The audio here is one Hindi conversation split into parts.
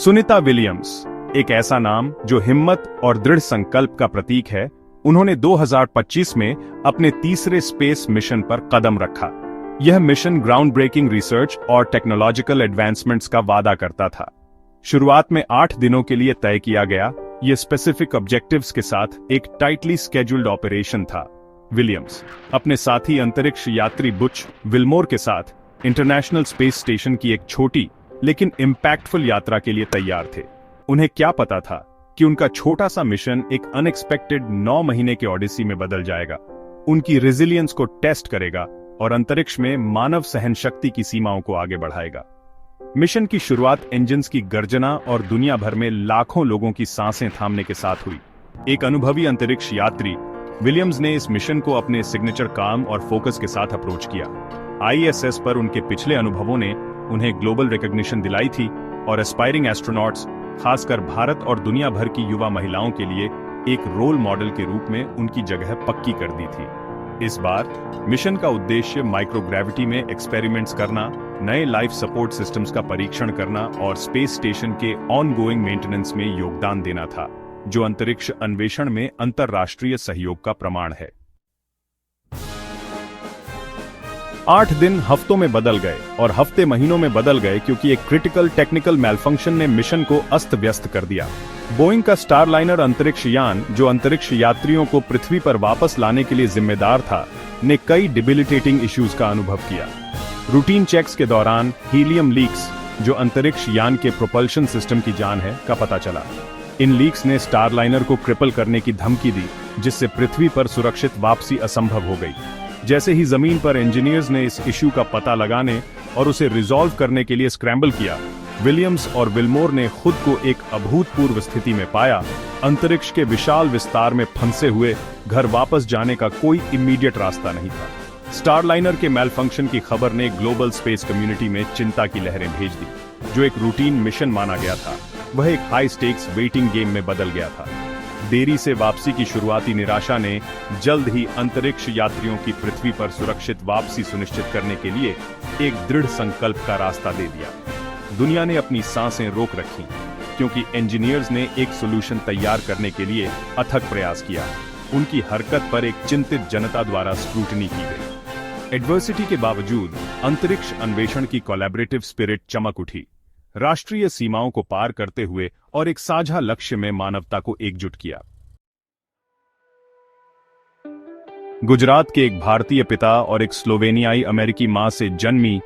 सुनीता विलियम्स, एक ऐसा नाम जो हिम्मत और दृढ़ संकल्प का प्रतीक है। उन्होंने 2025 में अपने तीसरे स्पेस मिशन पर कदम रखा। यह मिशन ग्राउंड ब्रेकिंग रिसर्च और टेक्नोलॉजिकल एडवांसमेंट्स का वादा करता था। शुरुआत में 8 दिनों के लिए तय किया गया ये स्पेसिफिक ऑब्जेक्टिव्स के साथ एक टाइटली स्केड्यूल्ड ऑपरेशन था। विलियम्स अपने साथी अंतरिक्ष यात्री बुच विल्मोर के साथ इंटरनेशनल स्पेस स्टेशन की एक छोटी लेकिन इम्पैक्टफुल यात्रा के लिए तैयार थे। उन्हें क्या पता था कि उनका छोटा सा मिशन एक अनएक्सपेक्टेड 9 महीने के ऑडिसी में बदल जाएगा, उनकी रेजिलियंस को टेस्ट करेगा और अंतरिक्ष में मानव सहन शक्ति की सीमाओं को आगे बढ़ाएगा। मिशन की शुरुआत इंजन्स की गर्जना और दुनिया भर में लाखों लोगों की सांसें थामने के साथ हुई। एक अनुभवी अंतरिक्ष यात्री विलियम्स ने इस मिशन को अपने सिग्नेचर काम और फोकस के साथ अप्रोच किया। आईएसएस पर उनके पिछले अनुभवों ने उन्हें ग्लोबल रिकॉग्निशन दिलाई थी और एस्पायरिंग एस्ट्रोनॉट्स, खासकर भारत और दुनिया भर की युवा महिलाओं के लिए एक रोल मॉडल के रूप में उनकी जगह पक्की कर दी थी। इस बार मिशन का उद्देश्य माइक्रोग्रेविटी में एक्सपेरिमेंट्स करना, नए लाइफ सपोर्ट सिस्टम्स का परीक्षण करना और स्पेस स्टेशन के ऑनगोइंग मेंटेनेंस में योगदान देना था, जो अंतरिक्ष अन्वेषण में अंतरराष्ट्रीय सहयोग का प्रमाण है। 8 दिन हफ्तों में बदल गए और हफ्ते महीनों में बदल गए क्योंकि एक क्रिटिकल टेक्निकल मैलफंक्शन ने मिशन को अस्त व्यस्त कर दिया। बोइंग का स्टारलाइनर अंतरिक्ष यान, जो अंतरिक्ष यात्रियों को पृथ्वी पर वापस लाने के लिए जिम्मेदार था, ने कई डिबिलिटेटिंग इश्यूज का अनुभव किया। रूटीन चेक्स के दौरान हीलियम लीक्स, जो अंतरिक्ष यान के प्रोपल्शन सिस्टम की जान है, का पता चला। इन लीक्स ने स्टारलाइनर को क्रिपल करने की धमकी दी, जिससे पृथ्वी पर सुरक्षित वापसी असंभव हो गई। जैसे ही जमीन पर इंजीनियर्स ने इस इश्यू का पता लगाने और उसे रिजॉल्व करने के लिए स्क्रैम्बल किया, विलियम्स और विल्मोर ने खुद को एक अभूतपूर्व स्थिति में पाया। अंतरिक्ष के विशाल विस्तार में फंसे हुए घर वापस जाने का कोई इमीडिएट रास्ता नहीं था। स्टारलाइनर के मैलफंक्शन की खबर ने ग्लोबल स्पेस कम्युनिटी में चिंता की लहरें भेज दी। जो एक रूटीन मिशन माना गया था, वह एक हाई स्टेक्स वेटिंग गेम में बदल गया था। देरी से वापसी की शुरुआती निराशा ने जल्द ही अंतरिक्ष यात्रियों की पृथ्वी पर सुरक्षित वापसी सुनिश्चित करने के लिए एक दृढ़ संकल्प का रास्ता दे दिया। दुनिया ने अपनी सांसें रोक रखी क्योंकि इंजीनियर्स ने एक सॉल्यूशन तैयार करने के लिए अथक प्रयास किया। उनकी हरकत पर एक चिंतित जनता द्वारा स्क्रूटनी की गई। एडवर्सिटी के बावजूद अंतरिक्ष अन्वेषण की कोलैबोरेटिव स्पिरिट चमक उठी, राष्ट्रीय सीमाओं को पार करते हुए और एक साझा लक्ष्य में मानवता को एकजुट किया। गुजरात के एक भारतीय पिता और एक स्लोवेनियाई अमेरिकी मां से जन्मी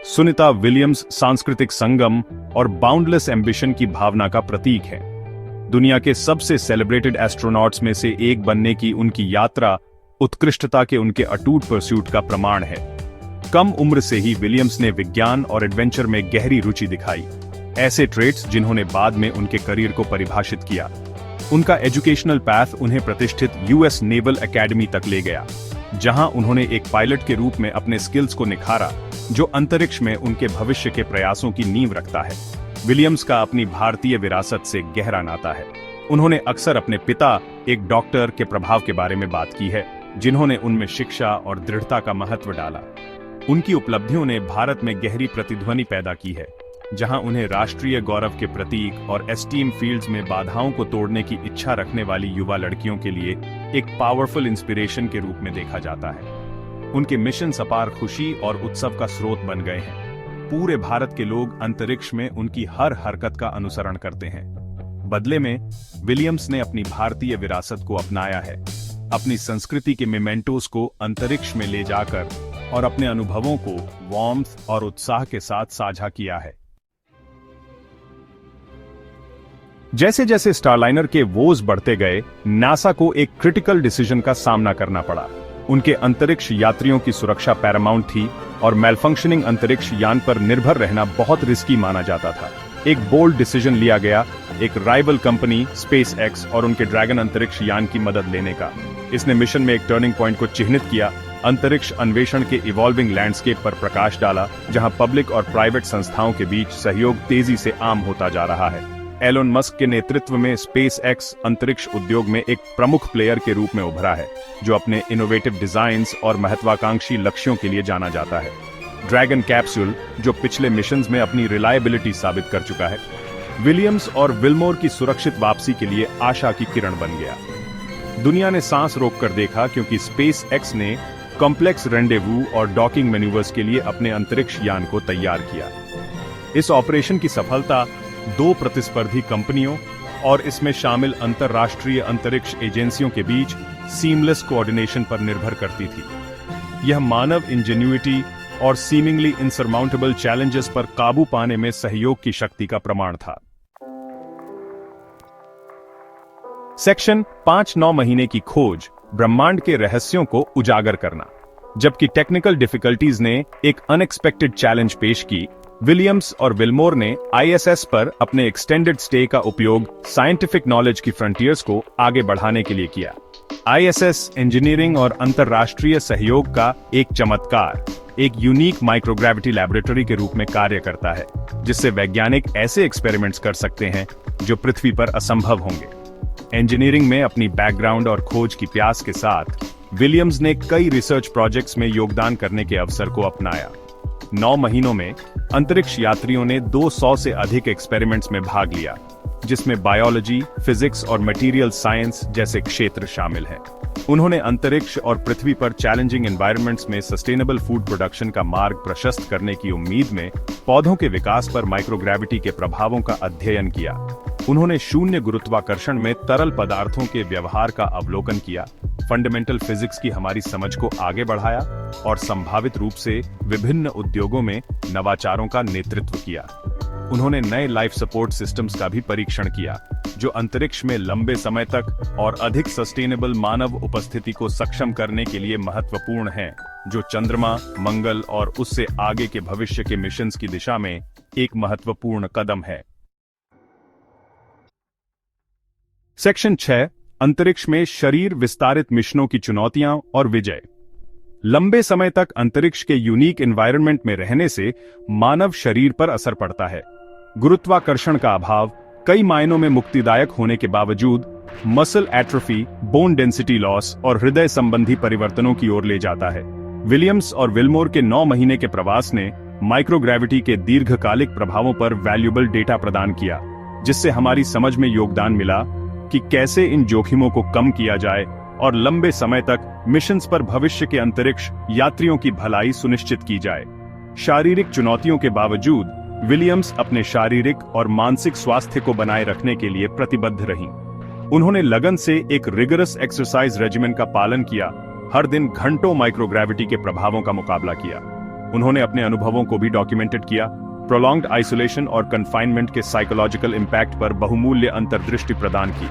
सुनीता विलियम्स सांस्कृतिक संगम और बाउंडलेस एम्बिशन की भावना का प्रतीक है। दुनिया के सबसे सेलिब्रेटेड एस्ट्रोनॉट्स में से एक बनने की उनकी यात्रा उत्कृष्टता के उनके अटूट परस्यूट का प्रमाण है। कम उम्र से ही विलियम्स ने विज्ञान और एडवेंचर में गहरी रुचि दिखाई, ऐसे ट्रेट्स जिन्होंने बाद में उनके करियर को परिभाषित किया। उनका एजुकेशनल पैथ उन्हें प्रतिष्ठित यूएस नेवल एकेडमी तक ले गया, जहां उन्होंने एक पायलट के रूप में अपने स्किल्स को निखारा, जो अंतरिक्ष में उनके भविष्य के प्रयासों की नींव रखता है। विलियम्स का अपनी भारतीय विरासत से गहरा नाता है। उन्होंने अक्सर अपने पिता, एक डॉक्टर, के प्रभाव के बारे में बात की है, जिन्होंने उनमें शिक्षा और दृढ़ता का महत्व डाला। उनकी उपलब्धियों ने भारत में गहरी प्रतिध्वनि पैदा की है, जहां उन्हें राष्ट्रीय गौरव के प्रतीक और एस्टीम फील्ड्स में बाधाओं को तोड़ने की इच्छा रखने वाली युवा लड़कियों के लिए एक पावरफुल इंस्पिरेशन के रूप में देखा जाता है। उनके मिशन अपार खुशी और उत्सव का स्रोत बन गए हैं। पूरे भारत के लोग अंतरिक्ष में उनकी हर हरकत का अनुसरण करते हैं। बदले में विलियम्स ने अपनी भारतीय विरासत को अपनाया है, अपनी संस्कृति के मेमेंटोस को अंतरिक्ष में ले जाकर और अपने अनुभवों को वार्मथ और उत्साह के साथ साझा किया है। जैसे जैसे स्टारलाइनर के वोज बढ़ते गए, नासा को एक क्रिटिकल डिसीजन का सामना करना पड़ा। उनके अंतरिक्ष यात्रियों की सुरक्षा पैरामाउंट थी और मैलफंक्शनिंग अंतरिक्ष यान पर निर्भर रहना बहुत रिस्की माना जाता था। एक बोल्ड डिसीजन लिया गया, एक राइवल कंपनी स्पेसएक्स और उनके ड्रैगन अंतरिक्ष यान की मदद लेने का। इसने मिशन में एक टर्निंग पॉइंट को चिह्नित किया, अंतरिक्ष अन्वेषण के इवॉल्विंग लैंडस्केप पर प्रकाश डाला, जहां पब्लिक और प्राइवेट संस्थाओं के बीच सहयोग तेजी से आम होता जा रहा है। एलोन मस्क के नेतृत्व में स्पेसएक्स अंतरिक्ष उद्योग में एक प्रमुख प्लेयर के रूप में उभरा है, जो अपने इनोवेटिव डिजाइन्स और महत्वाकांक्षी लक्ष्यों के लिए जाना जाता है। ड्रैगन कैप्सूल, जो पिछले मिशंस में अपनी रिलायबिलिटी साबित कर चुका है, विलियम्स और विल्मोर की सुरक्षित वापसी के लिए आशा की किरण बन गया। दुनिया ने सांस रोककर देखा क्योंकि स्पेस एक्स ने कॉम्प्लेक्स रेंडेवू और डॉकिंग मैन्यूवर्स के लिए अपने अंतरिक्ष यान को तैयार किया। इस ऑपरेशन की सफलता दो प्रतिस्पर्धी कंपनियों और इसमें शामिल अंतर्राष्ट्रीय अंतरिक्ष एजेंसियों के बीच सीमलेस कोऑर्डिनेशन पर निर्भर करती थी। यह मानव इंजेन्युइटी और सीमिंगली इनसरमाउंटेबल चैलेंजेस पर काबू पाने में सहयोग की शक्ति का प्रमाण था। सेक्शन 5-9 महीने की खोज, ब्रह्मांड के रहस्यों को उजागर करना। जबकि टेक्निकल डिफिकल्टीज ने एक अनएक्सपेक्टेड चैलेंज पेश की, विलियम्स और विल्मोर ने आईएसएस पर अपने एक्सटेंडेड स्टे का उपयोग साइंटिफिक नॉलेज की फ्रंटियर्स को आगे बढ़ाने के लिए किया। आईएसएस इंजीनियरिंग और अंतर्राष्ट्रीय सहयोग का एक चमत्कार, एक यूनिक माइक्रोग्रेविटी लैबोरेटरी के रूप में कार्य करता है, जिससे वैज्ञानिक ऐसे एक्सपेरिमेंट्स कर सकते हैं जो पृथ्वी पर असंभव होंगे। इंजीनियरिंग में अपनी बैकग्राउंड और खोज की प्यास के साथ विलियम्स ने कई रिसर्च प्रोजेक्ट्स में योगदान करने के अवसर को अपनाया। 9 महीनों में अंतरिक्ष यात्रियों ने 200 से अधिक एक्सपेरिमेंट्स में भाग लिया, जिसमें बायोलॉजी, फिजिक्स और मटेरियल साइंस जैसे क्षेत्र शामिल हैं। उन्होंने अंतरिक्ष और पृथ्वी पर चैलेंजिंग एनवायरनमेंट्स में सस्टेनेबल फूड प्रोडक्शन का मार्ग प्रशस्त करने की उम्मीद में पौधों के विकास पर माइक्रोग्रेविटी के प्रभावों का अध्ययन किया। उन्होंने शून्य गुरुत्वाकर्षण में तरल पदार्थों के व्यवहार का अवलोकन किया, फंडामेंटल फिजिक्स की हमारी समझ को आगे बढ़ाया और संभावित रूप से विभिन्न उद्योगों में नवाचारों का नेतृत्व किया। उन्होंने नए लाइफ सपोर्ट सिस्टम्स का भी परीक्षण किया, जो अंतरिक्ष में लंबे समय तक और अधिक सस्टेनेबल मानव उपस्थिति को सक्षम करने के लिए महत्वपूर्ण हैं, जो चंद्रमा, मंगल और उससे आगे के भविष्य के मिशंस की दिशा में एक महत्वपूर्ण कदम है। सेक्शन 6, अंतरिक्ष में शरीर विस्तारित मिशनों की चुनौतियां और विजय। लंबे समय तक अंतरिक्ष के यूनिक एनवायरनमेंट में रहने से मानव शरीर पर असर पड़ता है। गुरुत्वाकर्षण का अभाव कई मायनों में मुक्तिदायक होने के बावजूद muscle atrophy, bone density loss और हृदय संबंधी परिवर्तनों की ओर ले जाता है। विलियम्स और विल्मोर के 9 महीने के प्रवास ने माइक्रोग्रेविटी के दीर्घकालिक प्रभावों पर वैल्यूएबल डेटा प्रदान किया, जिससे हमारी समझ में योगदान मिला कि कैसे इन जोखिमों को कम किया जाए और लंबे समय तक मिशंस पर भविष्य के अंतरिक्ष यात्रियों की भलाई सुनिश्चित की जाए। शारीरिक चुनौतियों के बावजूद विलियम्स अपने शारीरिक और मानसिक स्वास्थ्य को बनाए रखने के लिए प्रतिबद्ध रहीं। उन्होंने लगन से एक रिगरस एक्सरसाइज रेजिमेन का पालन किया, हर दिन घंटों माइक्रोग्रेविटी के प्रभावों का मुकाबला किया। उन्होंने अपने अनुभवों को भी डॉक्यूमेंटेड किया, प्रोलॉन्ग्ड आइसोलेशन और कन्फाइनमेंट के साइकोलॉजिकल इम्पैक्ट पर बहुमूल्य अंतर्दृष्टि प्रदान की।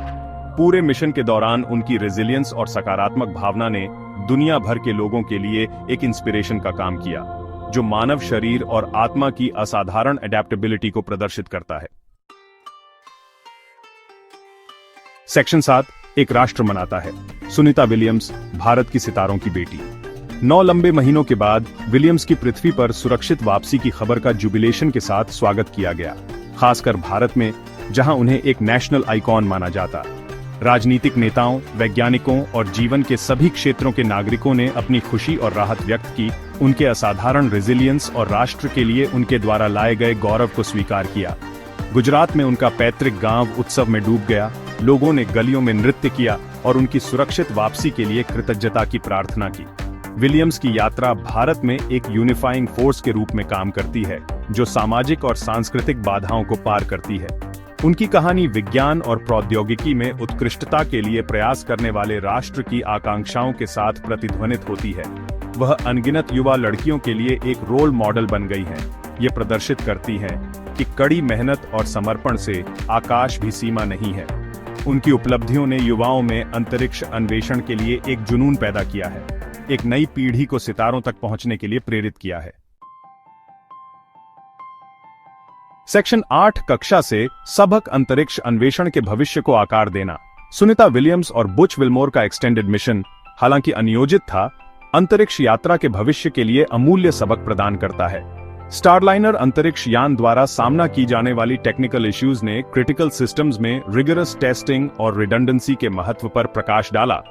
पूरे मिशन के दौरान उनकी रेजिलियंस और सकारात्मक भावना ने दुनिया भर के लोगों के लिए एक इंस्पिरेशन का काम किया, जो मानव शरीर और आत्मा की असाधारण एडेप्टेबिलिटी को प्रदर्शित करता है। सेक्शन 7, एक राष्ट्र मनाता है। सुनीता विलियम्स, भारत की सितारों की बेटी। 9 लंबे महीनों के बाद विलियम्स की पृथ्वी पर सुरक्षित वापसी की खबर का जुबिलेशन के साथ स्वागत किया गया, खासकर भारत में, जहां उन्हें एक नेशनल आइकॉन माना जाता। राजनीतिक नेताओं, वैज्ञानिकों और जीवन के सभी क्षेत्रों के नागरिकों ने अपनी खुशी और राहत व्यक्त की, उनके असाधारण रेजिलियंस और राष्ट्र के लिए उनके द्वारा लाए गए गौरव को स्वीकार किया। गुजरात में उनका पैतृक गांव उत्सव में डूब गया, लोगों ने गलियों में नृत्य किया और उनकी सुरक्षित वापसी के लिए कृतज्ञता की प्रार्थना की। विलियम्स की यात्रा भारत में एक यूनिफाइंग फोर्स के रूप में काम करती है, जो सामाजिक और सांस्कृतिक बाधाओं को पार करती है। उनकी कहानी विज्ञान और प्रौद्योगिकी में उत्कृष्टता के लिए प्रयास करने वाले राष्ट्र की आकांक्षाओं के साथ प्रतिध्वनित होती है। वह अनगिनत युवा लड़कियों के लिए एक रोल मॉडल बन गई हैं। ये प्रदर्शित करती हैं कि कड़ी मेहनत और समर्पण से आकाश भी सीमा नहीं है। उनकी उपलब्धियों ने युवाओं में अंतरिक्ष अन्वेषण के लिए एक जुनून पैदा किया है, एक नई पीढ़ी को सितारों तक पहुंचने के लिए प्रेरित किया है। सेक्शन 8, कक्षा से सबक अंतरिक्ष अन्वेषण के भविष्य को आकार देना। सुनीता विलियम्स और बुच विल्मोर का एक्सटेंडेड मिशन, हालांकि अनियोजित था, अंतरिक्ष यात्रा के भविष्य के लिए अमूल्य सबक प्रदान करता है। स्टारलाइनर अंतरिक्ष यान द्वारा सामना की जाने वाली टेक्निकल इश्यूज ने क्रिटिकल सिस्टम्स में रिगरस टेस्टिंग और रिडंडेंसी के महत्व पर प्रकाश डाला,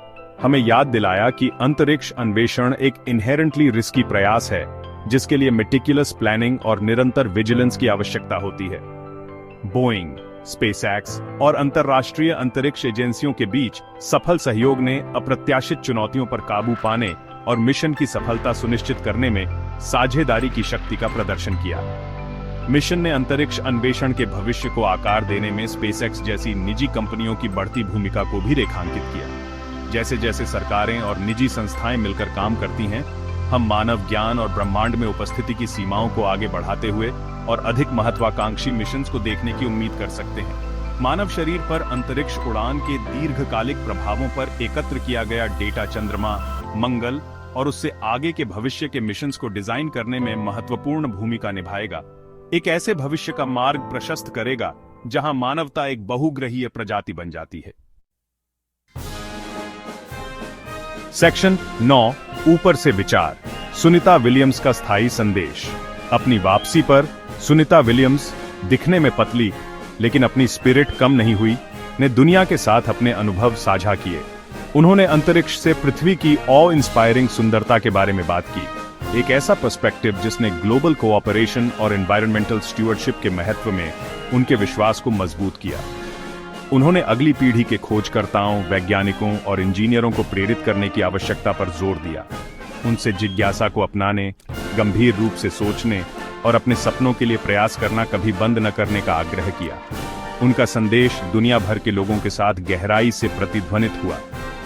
हमें याद दिलाया कि अंतरिक्ष अन्वेषण एक इनहेरेंटली रिस्की प्रयास है, जिसके लिए मेटिकुलस प्लानिंग और निरंतर विजिलेंस की आवश्यकता होती है। बोइंग, स्पेसएक्स और अंतर्राष्ट्रीय अंतरिक्ष एजेंसियों के बीच सफल सहयोग ने अप्रत्याशित चुनौतियों पर काबू पाने और मिशन की सफलता सुनिश्चित करने में साझेदारी की शक्ति का प्रदर्शन किया। मिशन ने अंतरिक्ष अन्वेषण के भविष्य को आकार देने में स्पेसएक्स जैसी निजी कंपनियों की बढ़ती भूमिका को भी रेखांकित किया। जैसे जैसे सरकारें और निजी संस्थाएं मिलकर काम करती हैं, हम मानव ज्ञान और ब्रह्मांड में उपस्थिति की सीमाओं को आगे बढ़ाते हुए और अधिक महत्वाकांक्षी मिशंस को देखने की उम्मीद कर सकते हैं। मानव शरीर पर अंतरिक्ष उड़ान के दीर्घकालिक प्रभावों पर एकत्र किया गया डेटा चंद्रमा, मंगल और उससे आगे के भविष्य के मिशंस को डिजाइन करने में महत्वपूर्ण भूमिका निभाएगा। एक ऐसे भविष्य का मार्ग प्रशस्त करेगा जहां मानवता एक बहुग्रहीय प्रजाति बन जाती है। सेक्शन 9, ऊपर से विचार। सुनीता विलियम्स का स्थायी संदेश। अपनी वापसी पर सुनीता विलियम्स, दिखने में पतली लेकिन अपनी स्पिरिट कम नहीं हुई, ने दुनिया के साथ अपने अनुभव साझा किए। उन्होंने अंतरिक्ष से पृथ्वी की ऑ इंस्पायरिंग सुंदरता के बारे में बात की, एक ऐसा पर्सपेक्टिव जिसने ग्लोबल कोऑपरेशन और एनवायरमेंटल स्टूवर्डशिप के महत्व में उनके विश्वास को मजबूत किया। उन्होंने अगली पीढ़ी के खोजकर्ताओं, वैज्ञानिकों और इंजीनियरों को प्रेरित करने की आवश्यकता पर जोर दिया। उनसे जिज्ञासा को अपनाने, गंभीर रूप से सोचने और अपने सपनों के लिए प्रयास करना कभी बंद न करने का आग्रह किया। उनका संदेश दुनिया भर के लोगों के साथ गहराई से प्रतिध्वनित हुआ,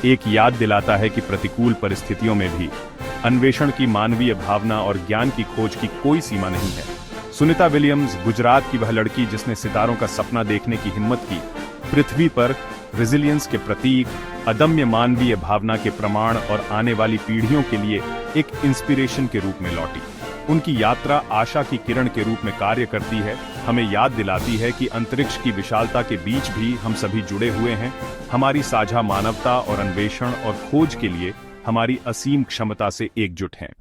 एक याद दिलाता है कि प्रतिकूल परिस्थितियों में भी अन्वेषण की मानवीय भावना और ज्ञान की खोज की कोई सीमा नहीं है। सुनीता विलियम्स, गुजरात की वह लड़की जिसने सितारों का सपना देखने की हिम्मत की, पृथ्वी पर रेजिलियंस के प्रतीक, अदम्य मानवीय भावना के प्रमाण और आने वाली पीढ़ियों के लिए एक इंस्पिरेशन के रूप में लौटी। उनकी यात्रा आशा की किरण के रूप में कार्य करती है, हमें याद दिलाती है कि अंतरिक्ष की विशालता के बीच भी हम सभी जुड़े हुए हैं। हमारी साझा मानवता और अन्वेषण और खोज के लिए हमारी असीम क्षमता से एकजुट हैं।